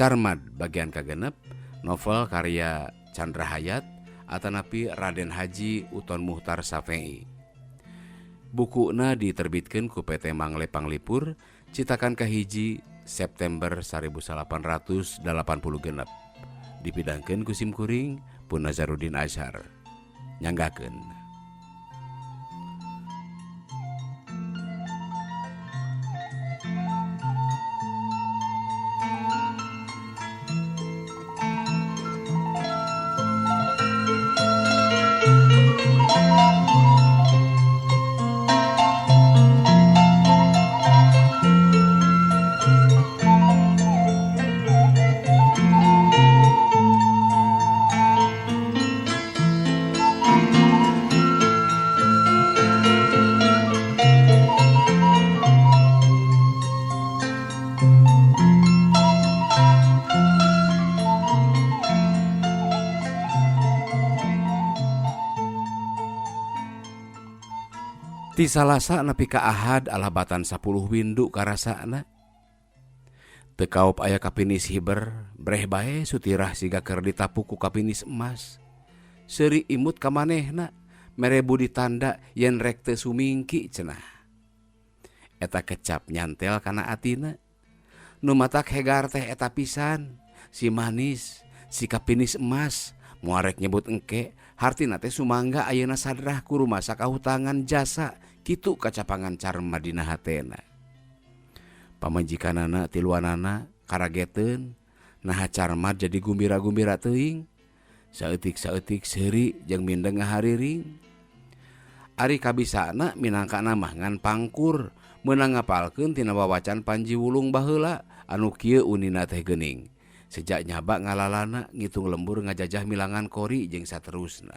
Carmad bagian kagenep, novel karya Chandra Hayat atanapi Raden Haji Uton Muhtar Safei. Bukuna diterbitkeun ku PT Mangle Panglipur citakan kahiji September 1880 genep. Dipidangkeun ku Simkuring pun Nazarudin Azhar. Nyanggakeun. Ti salasa nepi ka Ahad alabatan 10 windu karasana. Teu kaop aya kapinis hiber, breh bae sutirah siga keur ditapu ku kapinis emas. Seuri imut ka manehna, mere budi tanda yen rek teu sumingki cenah. Eta kecap nyantel kana atina. Nu matak hegar teh eta pisan, si manis, si kapinis emas, muarek nyebut engke, hartina teh sumangga ayeuna sadrah ku rumasa kahutangan jasa. Kitu kacapangan Carmad dina hatena. Pamajikanana tiluanana karageteun, nah Carmad jadi gumbira-gumbira teuing. Saeutik-saeutik seuri jeung mindeng ngahariring. Ari kabisana minangkana mah ngan pangkur, meunang ngapalkeun tina wawacan Panji Wulung baheula anu kieu unina teh geuning. Sejak nyaba ngalalana ngitung lembur ngajajah milangan kori jeung saterusna.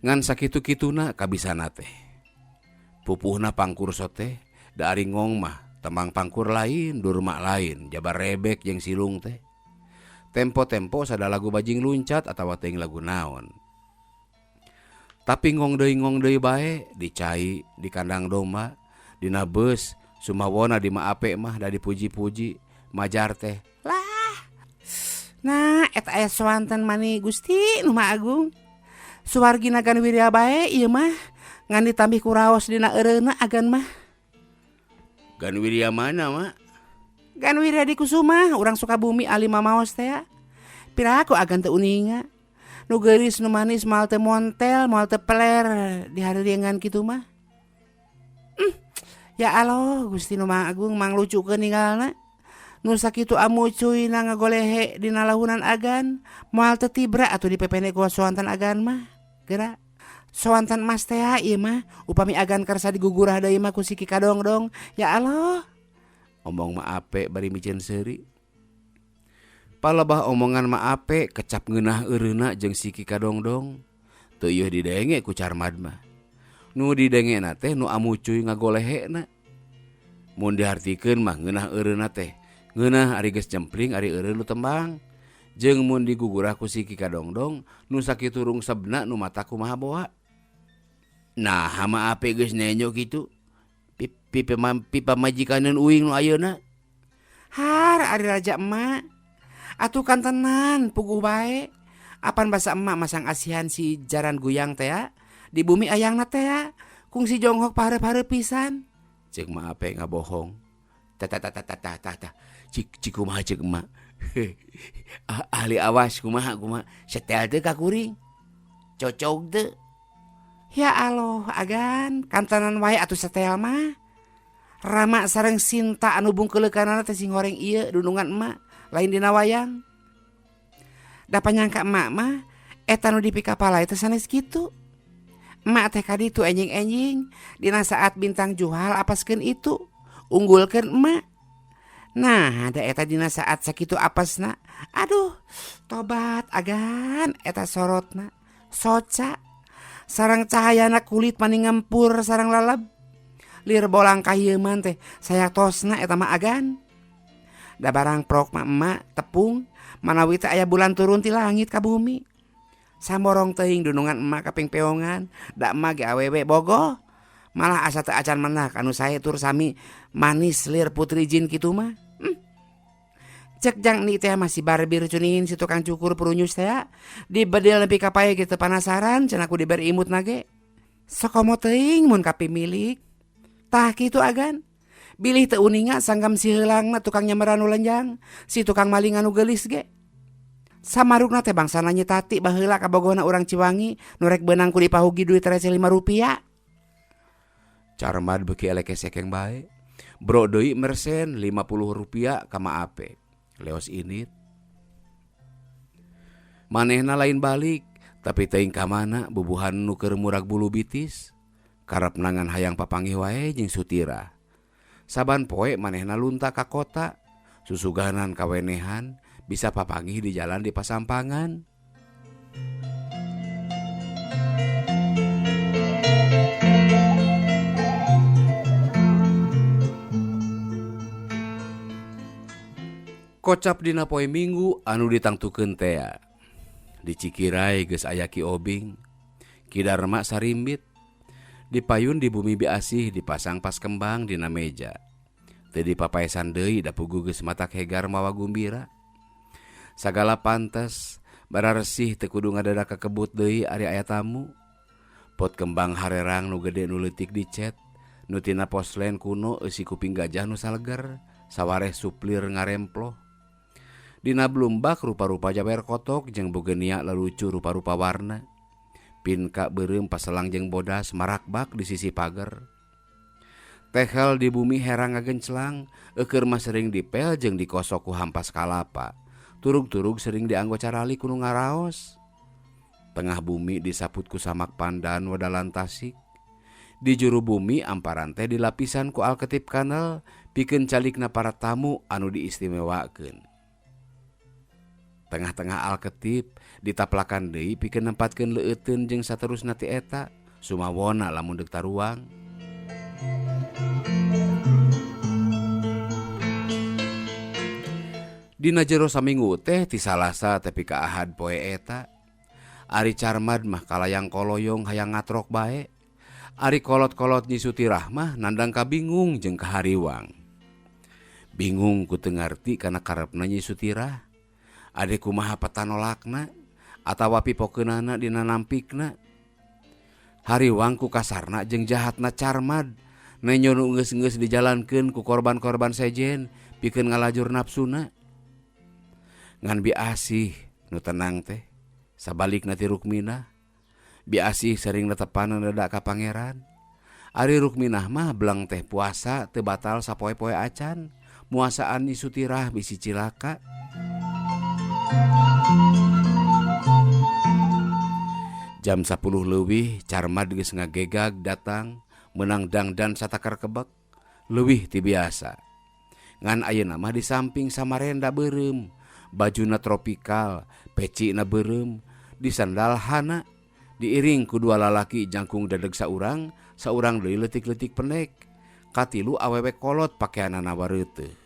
Ngan sakitu-kituna kabisana teh. Pupuhna pangkur sote, da ari ngong mah tembang pangkur lain, durma lain, jabar rebek jeung silung teh. Tempo-tempo sada lagu bajing luncat atawa teuing lagu naon. Tapi ngong deui bae, dicai, di kandang domba, dina beus, sumawona di maape mah da dipuji-puji, majar teh. Lah. Nah, eta aya swanten mani Gusti nu Maha Agung. Suwargina Gan Wirya bae ieu mah ngan ditambih ku raos dina eureuna agan mah. Gan Wirya mana mak? Gan Wirya di Kusuma, urang Sukabumi ali mamaos teh. Piraku agan teu uninga. Nu geuris nu manis moal teu montel, moal teu peler di hareureungan kitu mah. Ya Allah, Gusti nu Maha Agung mang lucukeun ninggalna. Nu sakitu amucuyna ngagolehe dina lahunan agan, moal teu tibra atuh dipepene ku soantan agan mah. Geura soantan emas teh ieu mah upami agan karsa digugurah deui mah ku si Ki Kadongdong. Ya Allah. Omong mah ape bari micen seuri. Palebah omongan mah ape kecap ngeunah eureuna jeung si Ki Kadongdong. Teu ieuh didenge ku Carmad mah. Nu didengena teh nu amucuy ngagolehena. Mun dihartikeun mah ngeunah eureuna teh ngeunah ari geus cempling ari eureun nu tembang. Jeung mun digugurah ku si Ki Kadongdong nu sakitu rungsebna nu mata kumaha boa. Nah hama ape geus nenyo kitu. Pipa majikaneun uing nu ayeuna. Har ari raja emak. Atuh kan tenan puguh bae. Apan basa emak masang asihan si jaran guyang teh di bumi ayangna teh kungsi jonghok pahareup-hareup pisan. Ceuk mah ape ngabohong. Tah. Cik kumaha ceuk emak. Ahli awas kumaha setel teu ka kuring. Cocok teu. Ya Allah, agan kantanan wae atuh setel mah. Rama sareng Sinta anu bungkeuleukana teh sing goreng ieu dunungan emak, lain dina wayang. Da panyangka emak mah eta nu dipikapala teh sanes kitu. Emak teh kaditu enjing-enjing dina saat bintang Juhal apaskeun itu, unggulkeun emak. Nah, ada eta dina saat sakitu apesna. Aduh, tobat agan eta sorotna. Soca sareng cahayana kulit mani ngempur sareng laleb. Lir bolang kahieman teh saya tosna eta mah agan. Da barang prok mah emak tepung manawi teh aya bulan turun ti langit ka bumi. Samborong teuing dunungan emak kaping peongan, da emak ge awewe bogoh. Malah asa teu acan menak anu sae tur sami manis lir putri jin kitu mah. Cek jang ni teh masih barbir cunin si tukang cukur perunyus teh di bedel lebih kapai gitu penasaran cenah aku diberi imut nage. Sakomo teuing mun kapimilik. Tah kitu agan. Bilih teu uninga sanggam si heulangna tukang nyameran nu lenjang, si tukang maling anu geulis ge. Samarukna teh bangsana nyetati baheula ka bogohna urang Ciwangi nu rek beunang ku dipahugi duit receh 5 rupiah. Carmad beuki elek sekeng bae. Bro deui mersen 50 rupiah ka maape. Leos init. Manehna lain balik, tapi teuing ka mana bubuhan nu keur murag bulu bitis. Karep nangan hayang papanggih wae jeung Sutira. Saban poe manehna lunta ka kota, susuganan kawenehan bisa papanggih di jalan di pasampangan. Kocap dina poe Minggu anu ditangtukeun tea. Di Cikirai geus aya Ki Obing, Ki Darma sarimbit. Dipayun di bumi biasih dipasang pas kembang dina meja. Teu dipapaesan deui da pugu geus matak hegar mawa gumbira. Sagala pantes bararesih teu kudu ngadadak kakebut deui ari aya tamu. Pot kembang harerang nu gede nu leutik dicet, nu tina poslen kuno eusi kuping gajah nu saleger, sawareh suplir ngaremploh. Dina blumbak rupa-rupa jaber kotok jeung bogenia lelucu rupa-rupa warna. Pinka beureum paselang jeung bodas marakbak di sisi pager. Tehel di bumi herang ngagenclang, eukeur mah sering dipel jeung dikosok ku hampas kalapa. Turug-turug sering dianggo carali kudu ngaraos. Tengah bumi disaput ku samak pandan wadalan tasik. Di juru bumi amparan teh dilapisan ku alketip kanal pikeun calikna para tamu anu diistimewakeun. Tengah-tengah alketip ditaplakan deui pikeun nempatkeun leueteun jeung saterusna ti eta sumawona lamun deuk taruang. Dina jero saminggu teh ti Salasa tepi ka Ahad poe eta. Ari Carmad mah kalayang koloyong hayang ngatrok bae. Ari kolot-kolot Nyi Sutirah mah nandang kabingung jeung kahariwang. Bingung ku teu ngarti kana karepna Nyi Sutirah. Ade kumaha patanolakna atawa pipokeunana dina nampikna. Hariwang ku kasarna jeung jahatna Carmad nenyo nu geus-geus dijalankeun ku korban-korban sejen pikeun ngalajur nafsuna. Ngan biasih nu tenang teh sabalikna ti Rukminah. Biasih sering netepan neda ka pangeran. Ari Rukminah mah belang teh puasa teu batal sapoe-poe acan. Muasaan Nyi Sutirah bisi cilaka. Jam 10 leuwih Carmad geus ngagegag datang meunang dangdan satakar kebek leuwih ti biasa. Ngan ayeuna mah di samping samarenda beureum, bajuna tropikal, pecina beureum, di sandal hana, diiring ku dua lalaki jangkung dadeg saurang deui leutik-leutik pendek. Katilu awewe kolot pakeanana wareuteuh.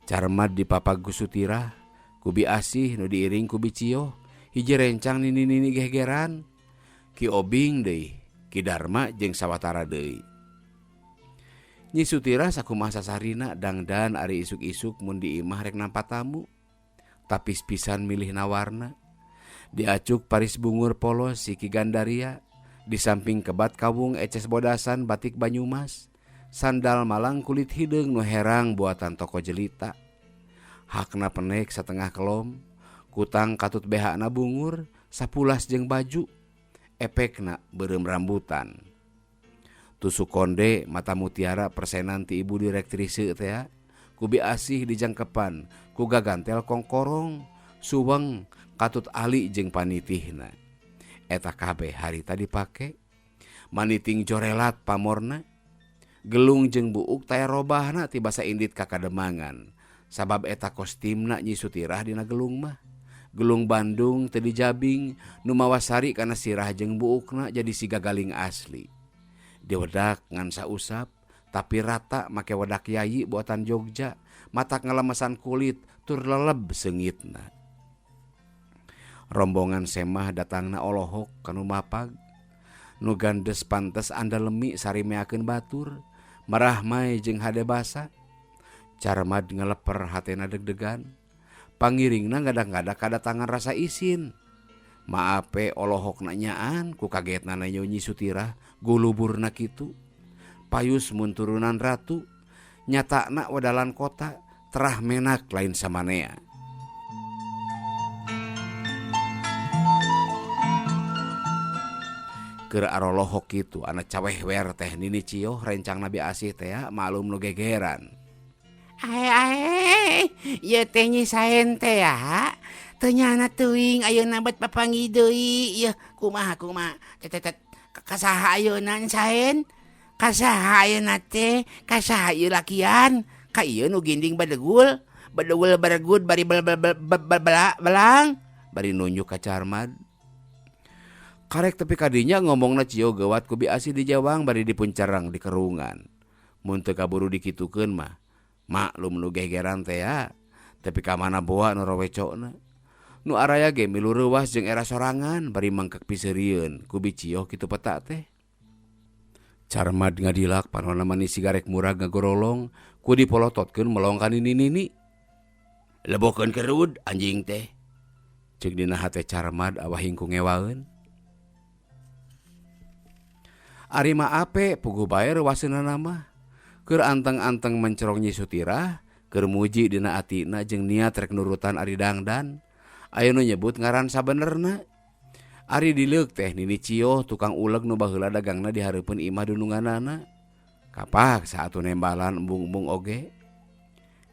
Carmad dipapag ku Sutirah, ku Biasih nu diiring ku Bicio, hiji rencang nini-nini gegeran. Ki Obing deui, Ki Darma jeung sawatara deui. Nyi Sutirah sakumaha sasarina dangdan ari isuk-isuk mun di imah rek nampa tamu. Tapis pisan milih nawarna. Diacuk paris bungur polos si Ki Gandaria, di samping kebat kawung eces bodasan batik Banyumas, sandal malang kulit hideung nu herang buatan toko jelita. Hakna penek satengah kelom, kutang katut behana bungur, sapulas jeung baju, epekna beureum rambutan. Tusuk konde mata mutiara persenan ti ibu direktrise teh, ku Biasih dijangkepan, ku gagantel kongkorong, suweng katut ali jeung panitihna. Eta kabeh harita dipake. Maniting jorelat pamorna. Gelung jeung buuk taya robahna ti basa indit kakademangan. Sabab eta kostimna Nyi Sutirah dina gelung mah. Gelung Bandung teu dijabing nu mawasari kana sirah jeung buukna jadi siga galing asli. Diwedak ngan sausap tapi rata make wedak yayi buatan Jogja, matak ngalemesan kulit tur leleb seungitna. Rombongan semah datangna olohok kanu mapag. Nu gandes pantes andalemi sarimeakeun batur, marah mae jeung hade basa. Carmad ngeleper hatena deg-degan. Pangiringna ngadak-ngadak kadatangan rasa isin. Maape olohok nanyaan ku kagetna na Nyi Sutirah guluburna kitu. Payus mun turunan ratu, nyatakna wadalan kota terah menak lain samanea. Keur arolohok kitu anak caweh wer teh Nini Cio rencang Nabi Asih teh malum nu gegeran. Ae, ya teh Nyi Saen teh ya. Ternyana teuing ayeuna bet papangi deui. Ya kumaha. Tetet kasaha ayeuna Saen? Kasaha ayeuna teh? Kasaha ieu lakian? Ka ieu nu ginding badegul baregud bari belang. Bari nunjuk ka Carmad. Karek tepi kadinya ngomongna Cio gawat ku Bi Asih di Jawang bari dipuncarang di kerungan. Mun teu kaburu dikitukeun mah maklum nu gegeran teh ya. Tapi ka mana boa nu rawecona. Nu araya ge milu reuwas jeung era sorangan bari mangkek piseurieun ku Bi Cio kitu peta teh. Carmad ngadilak panonna mani sigarek murag ngagorolong ku dipolototkeun melong ka nini-nini. Lebokeun kerud anjing teh. Ceuk dina hate Carmad awahing ku ngewaeun. Ari maape puguh bae reuwaseunana mah. Keur anteng-anteng mencerong Nyi Sutirah, keur muji dina atina jeung niat rek nurutan ari dangdan. Aya nu nyebut ngaran sabenerna. Ari dileuk teh Nini Cio tukang uleg nu baheula dagangna di hareupeun imah dununganana. Kapak saatu nembalan embung-embung oge.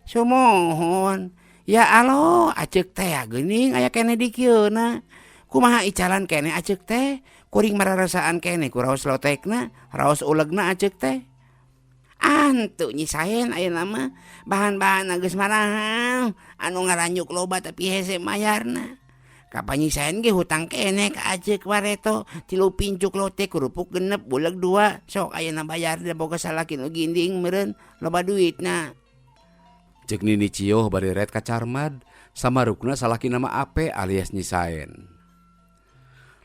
Sumohon. Ya alo, aceuk teh geuning aya keneh di kieuna. Kumaha icalan keneh aceuk teh? Kuring mararasaan keneh ku raos lotekna, raos ulegna aceuk teh. Antu Nyi Saen ayeuna mah bahan-bahan geus mahal, anu ngaranyuk loba tapi hese mayarna. Kapan Nyi Saen ge hutang keneh ka aceuk wareto 3 pincuk lotek kerupuk genep buleg 2. Sok ayeuna bayar da boga salaki nu ginding meureun loba duitna. Ceuk Nini Cio bari ret ka Carmad samarukna salaki nama Ape alias Nyi Saen.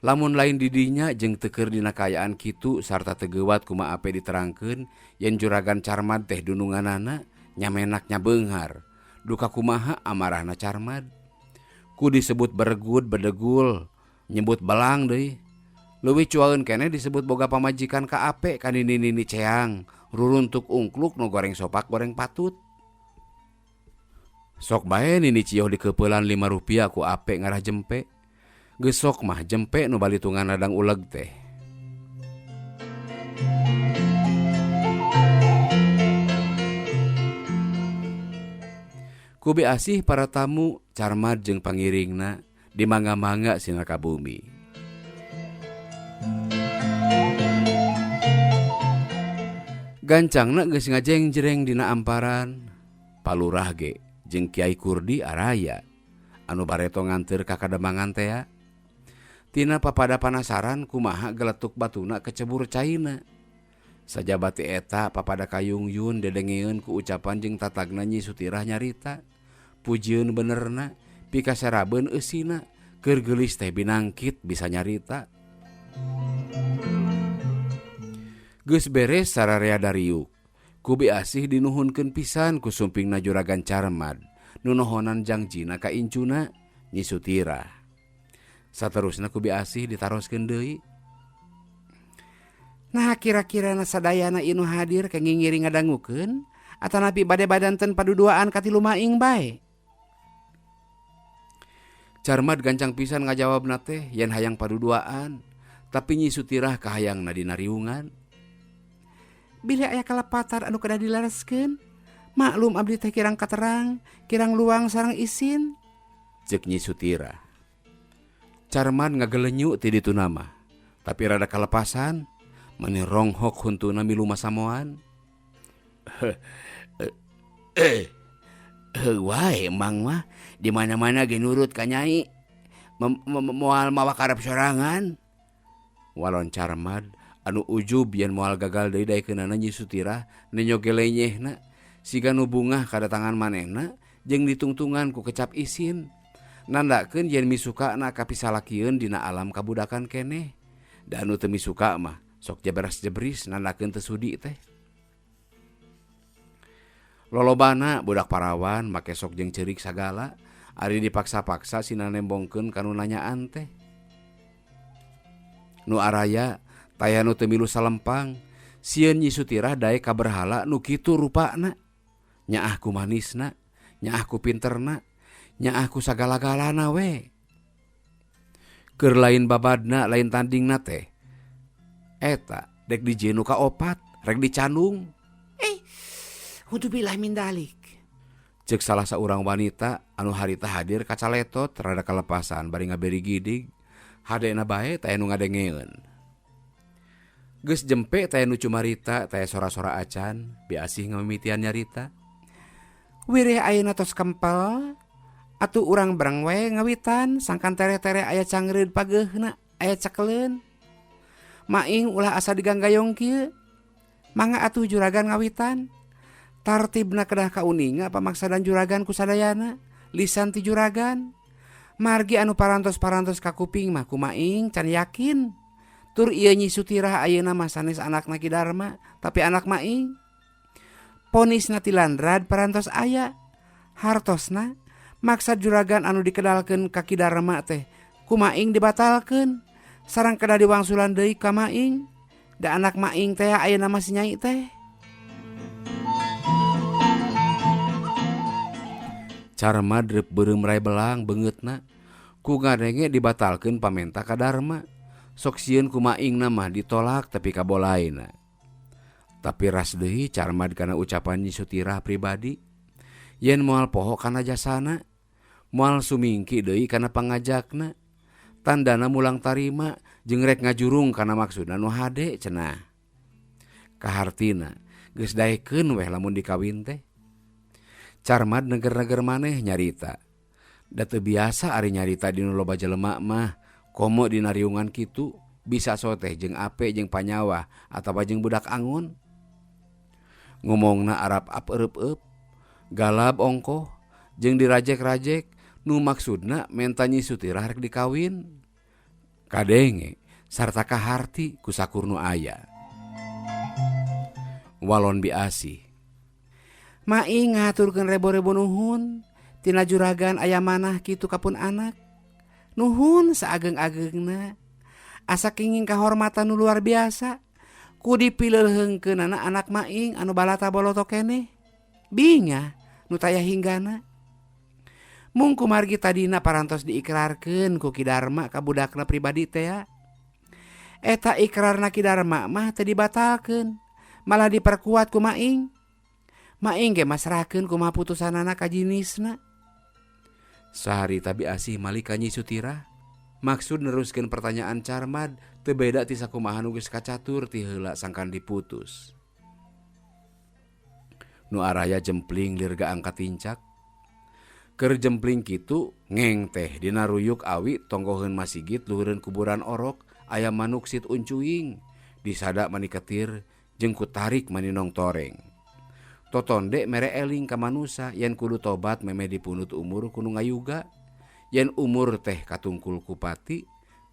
Lamun lain didinya jeung teu keur dina kaayaan kitu sarta teu geuwat kumaha Ape diterangkeun yen juragan Carmad teh dununganana nyamenak nyabeunghar. Duka kumaha amarahna Carmad. Ku disebut beregud bedegul, nyebut belang deui. Leuwih cuaeun keneh disebut boga pamajikan ka Ape ka nini-nini ceang, ruruntuk ungkluk nu goreng sopak goreng patut. Sok bae Nini Cio dikeupelan 5 rupiah ku Ape ngarah jempe. Geus sok mah jempe nu balitungan ladang uleg teh. Ku Bi Asih para tamu Carmad jeung pangiringna dimangga-mangga sina ka bumi. Gancangna geus ngajeng-jereng dina amparan. Palurah ge jeung Kiai Kurdi araya anu bareto nganteur ka kademangan teh. Tina papada panasaran kumaha geletuk batuna kecebur caina. Sajabat eta papada kayungyun dedengeun ku ucapan jeung tatagna Nyi Sutirah nyarita. Pujieun benerna pikasarabeun eusina keur geulis teh binangkit bisa nyarita. Geus beres sararea dariuk. Ku Bi Asih dinuhunkeun pisan ku sumpingna juragan Carmad nu nohonan jangjina ka incuna Nyi Sutirah. Saterusna ku Bi Asih ditaroskeun deui. Nah kira-kira sadayana inu hadir ke ngingiring ngadangukeun atanapi bade badanten paduduaan katilu maing bae. Carmad gancang pisan ngajawabna teh yen hayang paduduaan, tapi Nyi Sutirah kahayangna dina riungan. Bila aya kalapatar anu kada dilareskeun, maklum abdi teh kirang katerang, kirang luang sareng isin. Ceuk Nyi Sutirah. Carmad ngagelenyu ti ditu nama, tapi rada kalepasan, mani ronghok huntuna milu masamoan. Wae emang mah di mana-mana ge nurut ka Nyai. Moal mawa karep sorangan. Walon Carmad anu ujub yen moal gagal deui daekeunana Nyi Sutirah nenyoge lenyehna siga nu bungah kadatangan manehna jeung ditungtungan ku kecap isin. Nandakeun yen misukana kapisalakieun dina alam kabudakan keneh. Da anu teu misuka mah sok jebres-jebris nandakeun teu sudi teh. Lolobana budak parawan make sok jeung ceurik sagala, ari dipaksa-paksa sina nembongkeun kanu nanyaan teh. Nu araya taya nu teu milu salempang, sieun Nyi Sutirah daek ka berhala nu kitu rupana. Nyaah ku manisna, nyaah ku pinterna, nyaah ku sagala-galana we. Keur lain babadna, lain tandingna teh. Eta dek dijieun nu kaopat, rek dicandung. Hudzubillah min dalik. Cek salah saurang wanita anu harita hadir kacaletot rada kalepasan bari ngaberi gidig, hadena bae taya nu ngadengeun. Geus jempe taya nu cumarita taya sora-sora acan, biasih ngamimitian nyarita. Wirih ayeuna tos kempel, atuh urang bareng we ngawitan sangkan tere-tere aya cangreud pageuna, aya cekeleun. Maing ulah asa diganggayong kieu. Mangga atuh juragan ngawitan. Tartibna kedah kauninga pamaksa dan juragan kusadayana, lisan ti juragan. Margi anu parantos-parantos ka kuping mah kumaing can yakin. Tur ieu Nyi Sutirah ayeuna mah sanes anakna Ki Darma, tapi anak maing. Ponisna ti landrad parantos aya. Hartosna maksa juragan anu dikedalkeun ka Ki Darma teh kumaing dibatalkeun. Sareng kedah diwangsulan deui ka maing. Da anak maing teh ayeuna mah si Nyai teh. Carmad reup beureum rai belang beungeutna, ku ngadenge dibatalkeun pamenta ka Darma. Sok sieun ku maingna mah ditolak tapi kabolaina. Tapi ras deui Carmad kana ucapan Nyi Sutirah pribadi. Yen moal poho kana jasana, moal sumingki deui kana pangajakna. Tandana mulang tarima jeung rek ngajurung kana maksudna nu hade cenah. Kahartina geus daekeun weh lamun dikawin teh. Carmad neger-neger maneh nyarita. Da teu biasa ari nyarita dinu loba jelema mah, komo dina riungan kitu bisa soteh jeung ape jeung panyawa atawa jeung budak angon. Ngomongna Arab ap-eueup, galab ongkoh jeung dirajek-rajek nu maksudna menta Nyi Sutirah rek dikawin. Kadenge sarta kaharti ku sakur nu aya. Walon biasih. Maing ngaturkeun rebo-rebo nuhun tina juragan aya manah kitu kapun anak. Nuhun saageng-agengna. Asa kenging kahormatan nu luar biasa. Ku dipileuheungkeun anak maing anu balata boloto keneh. Binga nu taya hinggana. Mung kumargi tadina parantos diikrarkeun ku Ki Darma ka budakna pribadi teh. Eta ikrarna Ki Darma mah teu dibatalkeun, malah diperkuat ku maing. Maing ge masrahkeun kumaha putusanana ka jinisna. Saharita biasih malih ka Nyi Sutirah. Maksud neruskeun pertanyaan Carmad teu beda ti sakumaha nu geus kacatur ti heula sangkan diputus. Nu araya jempling lirga angkat tincak. Keur jempling kitu ngeng teh dina ruyuk awi tonggoheun masigit luhureun kuburan orok aya manuk sit uncuing. Disada mani ketir jeung kutarik mani nong toreng. Totonde mere eling ka manusa yen kudu tobat meme dipunut umur kudu ngayuga. Yen umur teh katungkul kupati,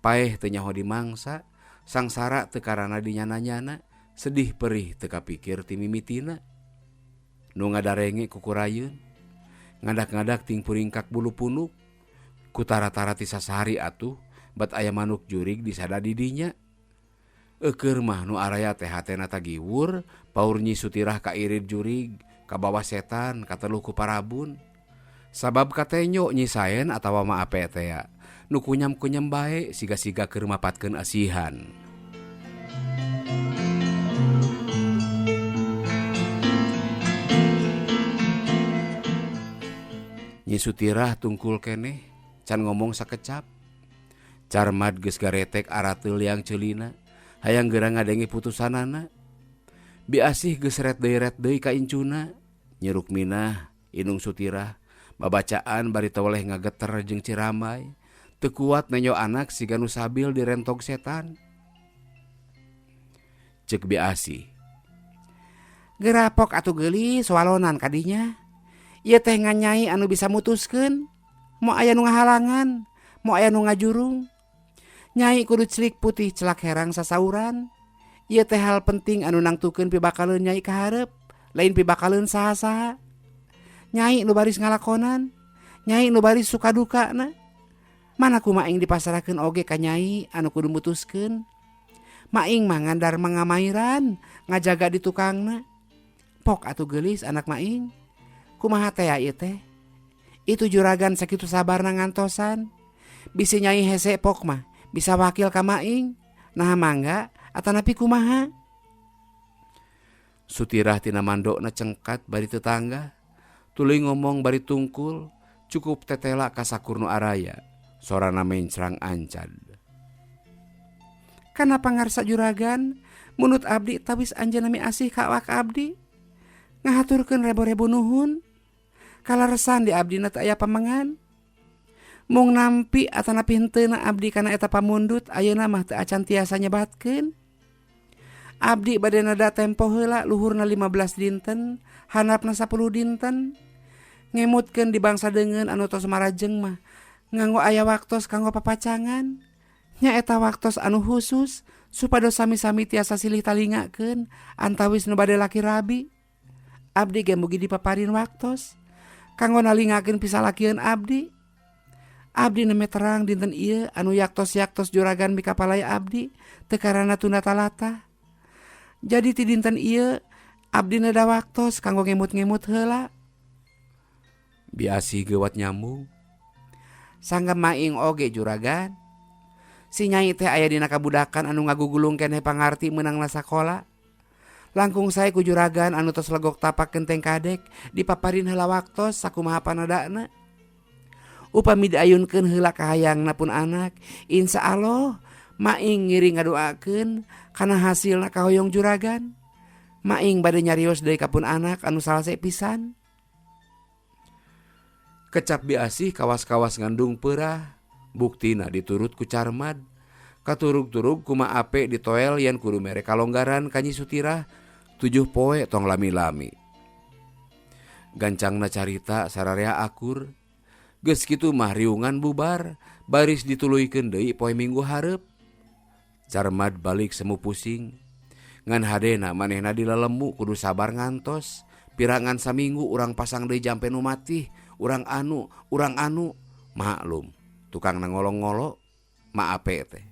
paeh teu nyaho dimangsa, sangsara teu karana dinyana-nyana, sedih perih teu kapikir ti mimitina. Nu ngadarenge kukurayeun, ngadak-ngadak ting puringkak bulu punuk, kutara-tara ti sasari atuh, bat aya manuk jurig disada di dinya. Keur mah nu araya teh hatena tagiwur, paur Nyi Sutirah ka irid jurig, ka bawah setan, kateluh ku parabun. Sabab katenyo nyisaen atawa ma ape teh nu kunyam-kunyam bae siga-siga keur mapatkeun asihan. Nyi Sutirah tungkul keneh, can ngomong sakecap. Carmad geus garetek arateul yang ceulina, hayang geura ngadenge putusanana. Biasih geus ret deui ka incuna. Nyi Rukminah, Inung Sutirah, babacaan bari teu oleh ngageter jeung ciramai, teu kuat nenyo anak siga nu sabil direntog setan. Ceuk Biasih, Gerapok atuh geulis walonan kadinya. Ieu teh nganyai anu bisa mutuskeun. Moal aya nu ngahalangan, moal aya nu ngajurung. Nyai kudu celik putih celak herang sasauran. Ieu teh hal penting anu nangtukeun pibakaleun nyai ka hareup, lain pibakaleun saha-saha. Nyai nu baris ngalakonan, nyai nu baris suka duka na. Mana ku maing dipasarakeun oge ka nyai anu kudu mutuskeun. Maing mah ngandar mangamairan ngajaga di tukangna. Pok atuh geulis anak maing. Kumaha teh ya ieu teh? Itu juragan sakitu sabarna ngantosan. Bisi nyai hese pok mah bisa wakil ka maing. Nah mangga atanapi kumaha? Sutirah tina mandokna cengkat bari tetangga. Tuluy ngomong bari tungkul, cukup tetela ka sakurnu araya. Sorana mencrang ancad. Kana pangarsa juragan, munut abdi tawis anjeunna mi asih ka awak abdi. Ngahaturkeun rebo-rebo nuhun. Kalaresan di abdina teu aya pamengan. Mung nampi atanapi henteuna abdi kana eta pamundut ayeuna mah teu acan tiasa nyebatkeun. Abdi bade nada tempo heula luhurna 15 dinten, handapna 10 dinten. Ngemutkeun di bangsa deungeun anu tos marajeng mah nganggo aya waktos kanggo papacangan. Nya eta waktos anu khusus supados sami-sami tiasa silih talingakeun antawis nu bade laki rabi. Abdi ge mugi dipaparin waktos kanggo nalingakeun pisalakieun abdi. Abdi neme terang dinten ieu anu yaktos-yaktos juragan mikapalaya abdi teu karana tunda talata. Jadi ti dinten ieu abdi neda waktos kanggo ngemut-ngemut heula. Biasi gewat nyambung. Sanggem maing oge juragan. Si nyai teh aya dina kabudakan anu ngagugulung keneh pangarti meunangna sakola. Langkung sae ku juragan anu tos legok tapak genteng kadek dipaparin heula waktos sakumaha panadana. Upami diayunkeun heula ka hayangna pun anak, insya Allah maing ngiring ngadoakeun kana hasilna kahoyong juragan. Maing bade nyarios deui ka pun anak anu salse pisan. Kecap biasih kawas-kawas ngandung peurah. Buktina diturut ku Carmad. Katurug-turug ku Maape di toel yen kudu mere kalonggaran ka Nyi Sutirah 7 poe tong lami-lami. Gancangna carita sararea akur. Geus kitu mah riungan bubar, baris dituluykeun deui poe Minggu hareup. Carmad balik semu pusing. Ngan hadena manehna dilalemu kudu sabar ngantos. Pirangan saminggu urang pasang deui jampe nu matih. Urang anu. Maklum, tukang nangolong-ngolo Maape teh.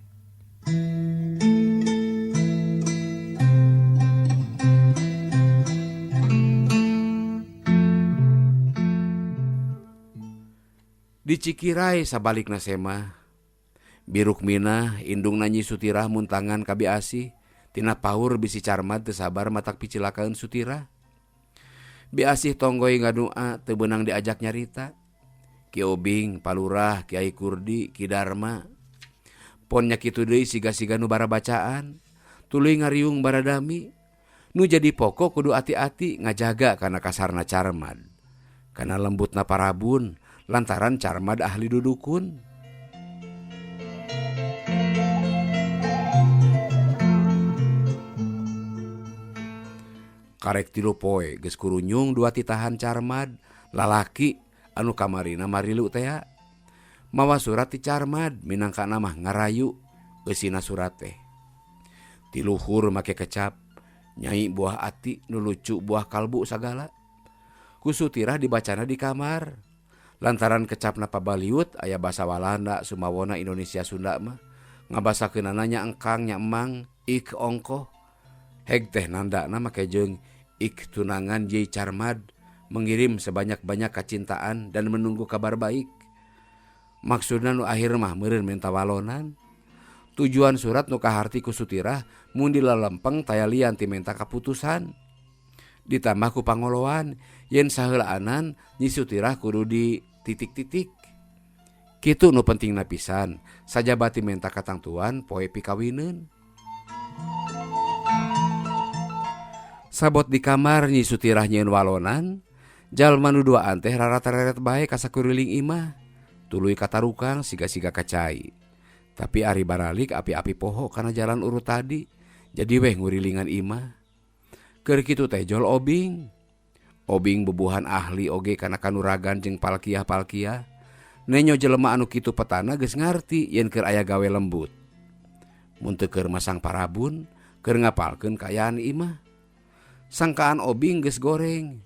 Di Cikirai sabalikna sema. Birukmina indung Nyi Sutirah muntangan ka Biasih. Tina paur bisi Carmad teu sabar matak picilakaeun Sutirah. Biasih tonggoy ngadua teu beunang diajak nyarita. Ki Obing, Palurah, Kiai Kurdi, Ki Darma. Pon nya kitu deui siga-siga nu bara bacaan. Tuluy ngariung baradami. Nu jadi pokok kudu ati-ati ngajaga kana kasarna Carmad. Kana lembutna parabun lantaran Carmad ahli dudukun. Karek 3 poe geus kurunyung 2 titahan Carmad lalaki anu kamarina marilu teh. Mawa surat ti Carmad minangkana mah ngarayu eusina surat teh. Ti luhur make kecap nyai buah ati nu lucu buah kalbu sagala. Ku Sutirah dibacana di kamar. Lantaran kecapna pabaliut aya basa Walanda sumawona Indonesia Sunda mah ngabasakeunana nya engkang nya emang ik ongkoh. Heg teh nandana make jeung ik tunangan J Carmad mengirim sebanyak-banyak kacintaan dan menunggu kabar baik. Maksudna nu akhir mah meureun menta walonan. Tujuan surat nu kaharti ku Sutirah mun dilalempeng taya lian ti menta kaputusan. Ditambah ku pangoloan yen saheulaanan Nyi Sutirah kudu di titik-titik. Kitu nu pentingna pisan sajabati menta katangtuan poe pikawineun. Sabot di kamar Nyi Sutirah nyieun walonan, jalma nu duaan teh rarat-raret bae ka sakuriling imah. Tuluy katarukang siga-siga kacai. Tapi ari baralik api-api poho kana jalan urut tadi, jadi weh ngurilingan imah. Keur kitu teh jol Obing. Obing bubuhan ahli oge kana kanuragan jeung palkiah-palkiah. Nenyo jelema anu kitu petana geus ngarti yen keur aya gawe lembut. Mun teu keur masang parabun, keur ngapalkeun kaayaan imah. Sangkaan Obing geus goreng.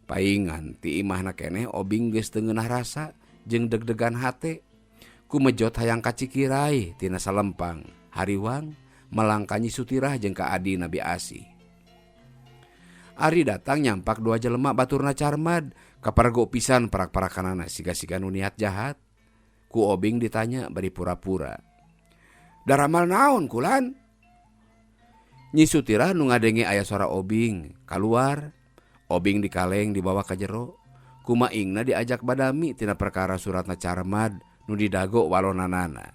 Paingan ti imahna keneh Obing geus teu ngeunah rasa jeung deg-degan hate. Kumejot hayang kacikirai tina salempang hariwang melangkanyi Sutirah jeung ka adi Nabi Asih. Ari datang nyampak dua jelema baturna Carmad kapargo pisan parak-parakanana siga-siga nu niat jahat. Ku Obing ditanya bari pura-pura. "Daramal naon kulan?" Nyi Sutirah nu ngadenge aya suara Obing kaluar. Obing dikaleng dibawa ka jero. Kumaingna diajak badami tina perkara suratna Carmad nu didago walonanana.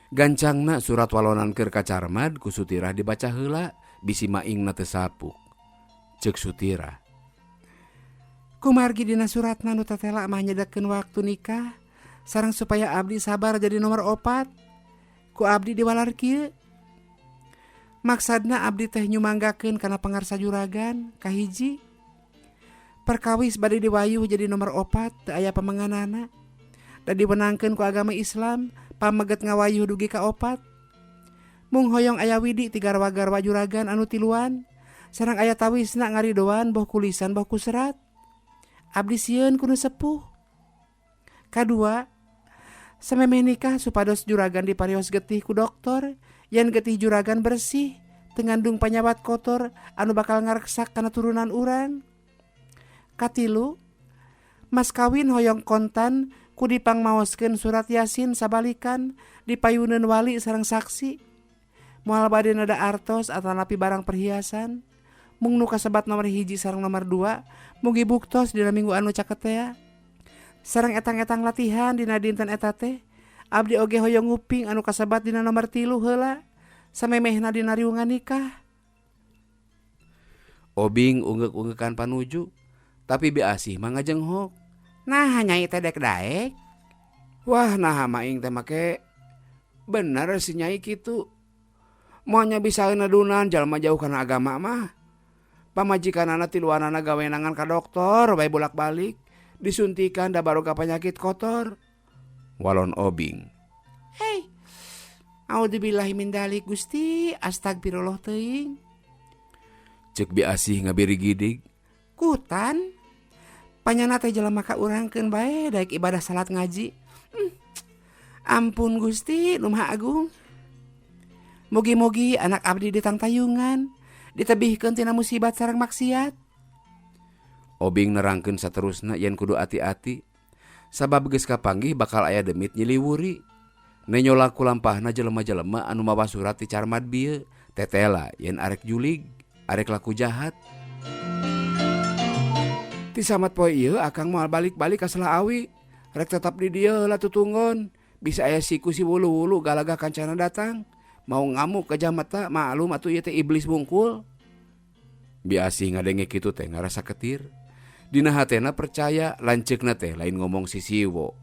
Gancangna surat walonan keur ka Carmad ku Sutirah dibaca heula bisi maingna teu sapuk. Ceuk Sutirah, Kumargi dina suratna nu tatela mah nyedekeun waktu nikah sareng supaya abdi sabar jadi nomor 4. Ku abdi diwalar kieu. Maksadna abdi teh nyumanggakeun kana pangarsa juragan kahiji. Perkawis bade diwayuh jadi nomor 4 teu aya pamenganana. Da diwenangkeun ku agama Islam pameget ngawayuh dugi ka 4. Mung hoyong aya widi ti garwa-garwa juragan anu tiluan sareng aya tawisna ngaridoan boh kulisan boh ku serat. Abdi sieun ku nu sepuh. Kadua, samemeh nikah supados juragan diparios getih ku doktor yen getih juragan bersih tengandung panyawat kotor anu bakal ngareksak kana turunan urang. Katilu, mas kawin hoyong kontan ku dipangmaoskeun surat Yasin sabalikan dipayuneun wali sareng saksi. Moal bade nada artos atanapi barang perhiasan. Mung nu kasebat nomor 1 sareng nomor 2 mugi buktos dina minggu anu caketea. Sareng etang-etang latihan dina dinten eta teh abdi oge hoyong nguping anu kasebat dina nomor 3 heula samemehna dina riungan nikah. Obing ungeuk-ungeukan panuju, tapi Bi Asih mah ngajenghok. Nah nyai teh dek daek. Wah nah maing teh make bener si nyai kitu. Moalnya bisa ngeudunan jalma jauh kana agama mah. Pamajikanana tiluanana gawenangan ka doktor bae bolak-balik disuntikan da baroga penyakit kotor. Walon Obing. Hei, auzubillahi min dzalik Gusti, astagfirullah teuing. Ceuk Bi Asih ngabiri gidig. Kutan, panyana teh jelema ka urangkeun bae daek ibadah salat ngaji. Ampun Gusti, nu Maha Agung. Mugi-mugi anak abdi ditangtayungan, ditebihkeun tina musibat sareng maksiat. Obing nerangkeun saterusna yen kudu ati-ati. Sabab geus kapanggih bakal aya demit nyiliwuri. Nenyola ku lampahna jelema-jelema anu mawa surat ti Carmad bieu tetela yen arek julig, arek laku jahat. Ti samat poe ieu akang moal balik-balik ka Selaawi. Rek tetap di dieu heula tutunggon. Bisa aya siku si wulu-wulu galaga kancana datang. Mau ngamuk ke jamata maklum atuh ieu teh iblis bungkul. Bi Asih ngadenge kitu teh ngarasa ketir. Dina hatena percaya lanceukna teh lain ngomong sisiwo.